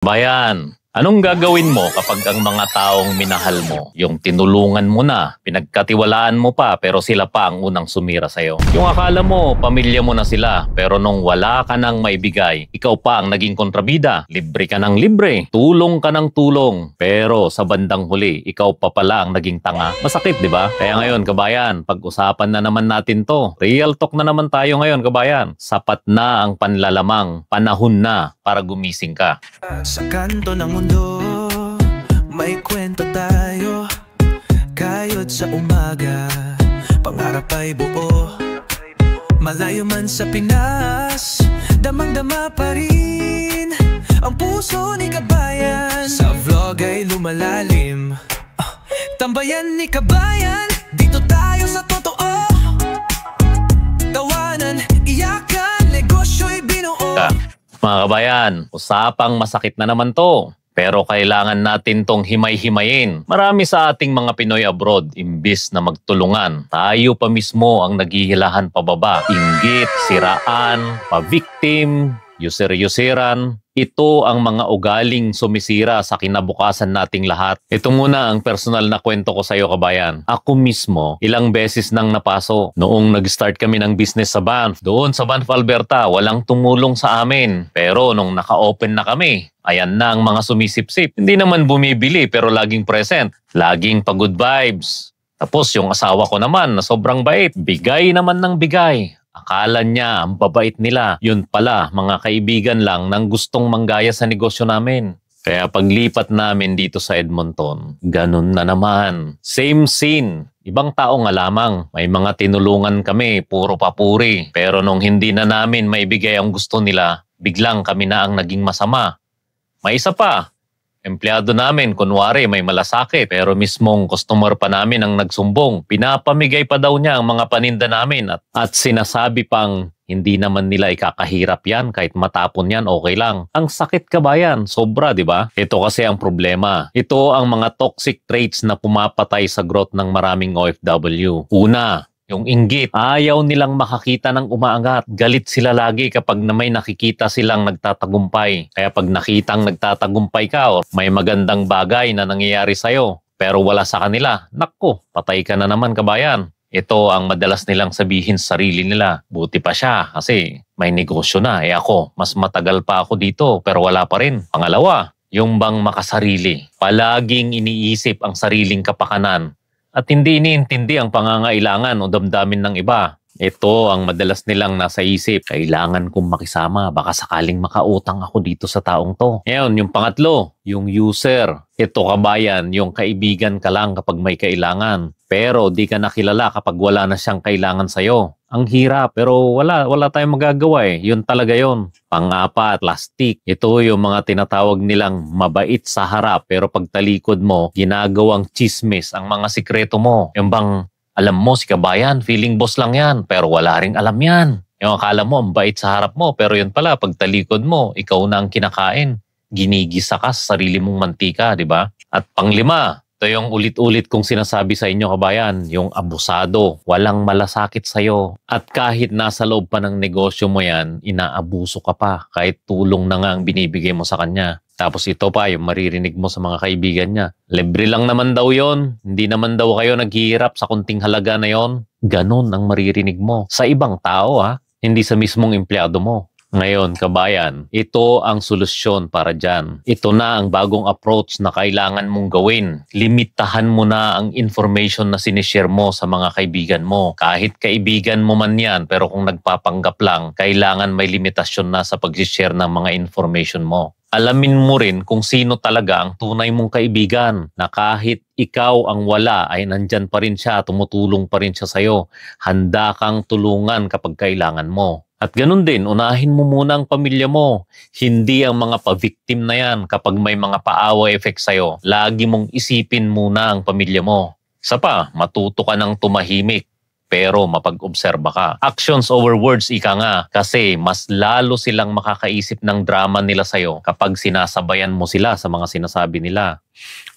Bayan, anong gagawin mo kapag ang mga taong minahal mo, yung tinulungan mo na, pinagkatiwalaan mo pa pero sila pa ang unang sumira sa'yo? Yung akala mo, pamilya mo na sila pero nung wala ka nang maibigay, ikaw pa ang naging kontrabida. Libre ka ng libre, tulong ka ng tulong, pero sa bandang huli, ikaw pa pala ang naging tanga. Masakit, di ba? Kaya ngayon, kabayan, pag-usapan na naman natin to. Real talk na naman tayo ngayon, kabayan. Sapat na ang panlalamang, panahon na para gumising ka. Sa kanto ng mundo, may kwento tayo. Kayod sa umaga, pangarap ay buo. Malayo man sa Pinas, damang-dama pa rin ang puso ni Kabayan. Sa vlog ay lumalalim, tambayan ni Kabayan. Dito tayo sa totoo, tawanan, iyakan, negosyo'y binuo. Mga kabayan, usapang masakit na naman to. Pero kailangan natin tong himay-himayin. Marami sa ating mga Pinoy abroad, imbis na magtulungan, tayo pa mismo ang naghihilahan pababa. Inggit, siraan, pa-victim, user-useran. Ito ang mga ugaling sumisira sa kinabukasan nating lahat. Ito muna ang personal na kwento ko sa iyo, kabayan. Ako mismo, ilang beses nang napaso. Noong nag-start kami ng business sa Banff, doon sa Banff, Alberta, walang tumulong sa amin. Pero nung naka-open na kami, ayan na ang mga sumisip-sip. Hindi naman bumibili pero laging present. Laging pa-good vibes. Tapos yung asawa ko naman na sobrang bait, bigay naman ng bigay. Akala niya ang babait nila. Yun pala, mga kaibigan lang nang gustong manggaya sa negosyo namin. Kaya paglipat namin dito sa Edmonton, ganun na naman. Same scene. Ibang tao nga lamang. May mga tinulungan kami, puro papuri. Pero nung hindi na namin maibigay ang gusto nila, biglang kami na ang naging masama. May isa pa. Empleyado namin, kunwari may malasakit, pero mismong customer pa namin ang nagsumbong. Pinapamigay pa daw niya ang mga paninda namin at sinasabi pang hindi naman nila ikakahirap yan, kahit matapon yan, okay lang. Ang sakit, kabayan, sobra, di ba? Ito kasi ang problema. Ito ang mga toxic traits na pumapatay sa growth ng maraming OFW. Una, yung inggit. Ayaw nilang makakita ng umaangat. Galit sila lagi kapag na may nakikita silang nagtatagumpay. Kaya pag nakitang nagtatagumpay ka o may magandang bagay na nangyayari sa'yo, pero wala sa kanila, nakko, patay ka na naman, kabayan. Ito ang madalas nilang sabihin sa sarili nila. Buti pa siya kasi may negosyo na. Ako, mas matagal pa ako dito pero wala pa rin. Pangalawa, yung bang makasarili. Palaging iniisip ang sariling kapakanan at hindi iniintindi ang pangangailangan o damdamin ng iba. Ito ang madalas nilang nasa isip. Kailangan kong makisama. Baka sakaling makautang ako dito sa taong to. Ngayon, yung pangatlo, yung user. Ito, kabayan, yung kaibigan ka lang kapag may kailangan. Pero di ka nakilala kapag wala na siyang kailangan sa'yo. Ang hirap, pero wala tayong magagawa eh. Yun talaga yun. Pang-apat, plastic. Ito yung mga tinatawag nilang mabait sa harap pero pagtalikod mo, ginagawang chismis ang mga sikreto mo. Yung bang, alam mo si kabayan, feeling boss lang yan, pero wala ring alam yan. Yung akala mo, ang bait sa harap mo, pero yun pala, pagtalikod mo, ikaw na ang kinakain. Ginigisa ka sa sarili mong mantika, di ba? At panglima, ito yung ulit-ulit kong sinasabi sa inyo, kabayan, yung abusado, walang malasakit sa'yo. At kahit nasa loob pa ng negosyo mo yan, inaabuso ka pa, kahit tulong na nga ang binibigay mo sa kanya. Tapos ito pa, yung maririnig mo sa mga kaibigan niya. Libre lang naman daw yon, hindi naman daw kayo naghihirap sa kunting halaga na yon. Ganon ang maririnig mo. Sa ibang tao hindi sa mismong empleyado mo. Ngayon, kabayan, ito ang solusyon para dyan. Ito na ang bagong approach na kailangan mong gawin. Limitahan mo na ang information na sinishare mo sa mga kaibigan mo. Kahit kaibigan mo man yan, pero kung nagpapanggap lang, kailangan may limitasyon na sa pag-share ng mga information mo. Alamin mo rin kung sino talaga ang tunay mong kaibigan na kahit ikaw ang wala ay nandyan pa rin siya, tumutulong pa rin siya sa'yo. Handa kang tulungan kapag kailangan mo. At ganun din, unahin mo muna ang pamilya mo. Hindi ang mga pa-victim na yan kapag may mga paawa effect sa'yo. Lagi mong isipin muna ang pamilya mo. Isa pa, matuto ka ng tumahimik. pero mapag-obserba ka. Actions over words, ika nga, kasi mas lalo silang makakaisip ng drama nila sa'yo kapag sinasabayan mo sila sa mga sinasabi nila.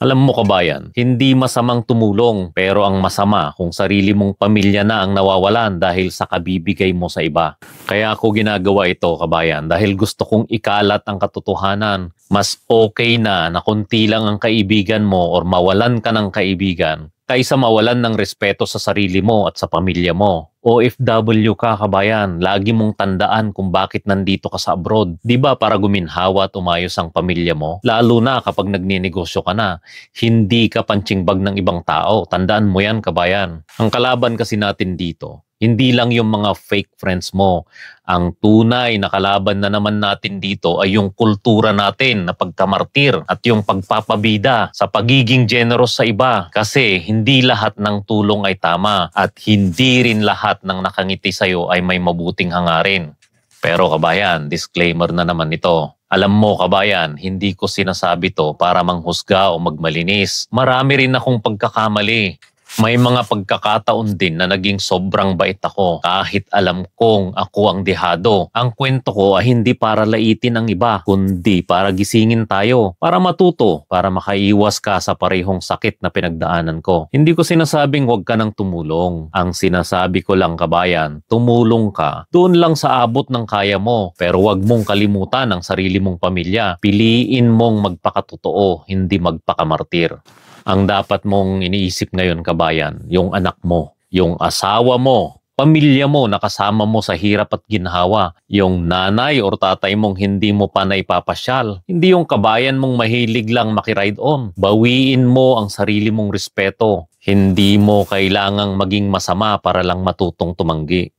Alam mo kabayan, hindi masamang tumulong, pero ang masama kung sarili mong pamilya na ang nawawalan dahil sa kabibigay mo sa iba. Kaya ako ginagawa ito kabayan dahil gusto kong ikalat ang katotohanan. Mas okay na konti lang ang kaibigan mo or mawalan ka ng kaibigan kaysa mawalan ng respeto sa sarili mo at sa pamilya mo. OFW ka kabayan, lagi mong tandaan kung bakit nandito ka sa abroad. Di ba para guminhawa at umayos ang pamilya mo? Lalo na kapag nagninegosyo ka na. Hindi ka panchingbag ng ibang tao. Tandaan mo yan kabayan. Ang kalaban kasi natin dito, hindi lang yung mga fake friends mo. Ang tunay na kalaban na naman natin dito ay yung kultura natin na pagkamartir at yung pagpapabida sa pagiging generous sa iba. Kasi hindi lahat ng tulong ay tama at hindi rin lahat ng nakangiti sa'yo ay may mabuting hangarin. Pero kabayan, disclaimer na naman ito. Alam mo kabayan, hindi ko sinasabi to para manghusga o magmalinis. Marami rin akong pagkakamali. May mga pagkakataon din na naging sobrang bait ako kahit alam kong ako ang dehado. Ang kwento ko ay hindi para laitin ang iba, kundi para gisingin tayo, para matuto, para makaiwas ka sa parehong sakit na pinagdaanan ko. Hindi ko sinasabing huwag ka nang tumulong. Ang sinasabi ko lang kabayan, tumulong ka. Doon lang sa abot ng kaya mo, pero huwag mong kalimutan ang sarili mong pamilya. Piliin mong magpakatotoo, hindi magpakamartir. Ang dapat mong iniisip ngayon kabayan, yung anak mo, yung asawa mo, pamilya mo na kasama mo sa hirap at ginhawa, yung nanay or tatay mong hindi mo pa naipapasyal, hindi yung kabayan mong mahilig lang makiride on. Bawiin mo ang sarili mong respeto. Hindi mo kailangang maging masama para lang matutong tumanggi.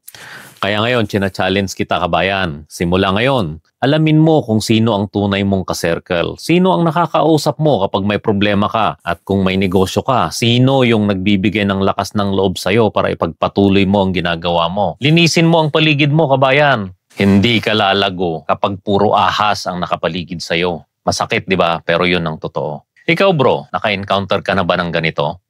Kaya ngayon, china-challenge kita kabayan. Simula ngayon, alamin mo kung sino ang tunay mong ka-circle. Sino ang nakakausap mo kapag may problema ka. At kung may negosyo ka, sino yung nagbibigay ng lakas ng loob sa'yo para ipagpatuloy mo ang ginagawa mo. Linisin mo ang paligid mo kabayan. Hindi ka lalago kapag puro ahas ang nakapaligid sa'yo. Masakit, di ba? Pero yun ang totoo. Ikaw bro, naka-encounter ka na ba ng ganito?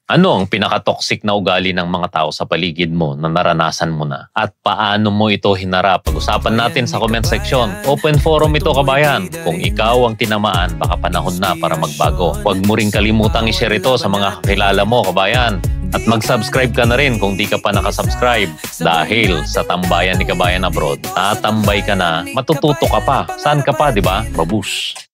Ano ang pinaka-toxic na ugali ng mga tao sa paligid mo na naranasan mo na? At paano mo ito hinarap? Pag-usapan natin sa comment section. Open forum ito kabayan. Kung ikaw ang tinamaan, baka panahon na para magbago. Huwag mo rin kalimutang i-share ito sa mga kakilala mo kabayan. At mag-subscribe ka na rin kung di ka pa nakasubscribe. Dahil sa tambayan ni Kabayan Abroad, tatambay ka na, matututo ka pa. Saan ka pa, di ba? Babush!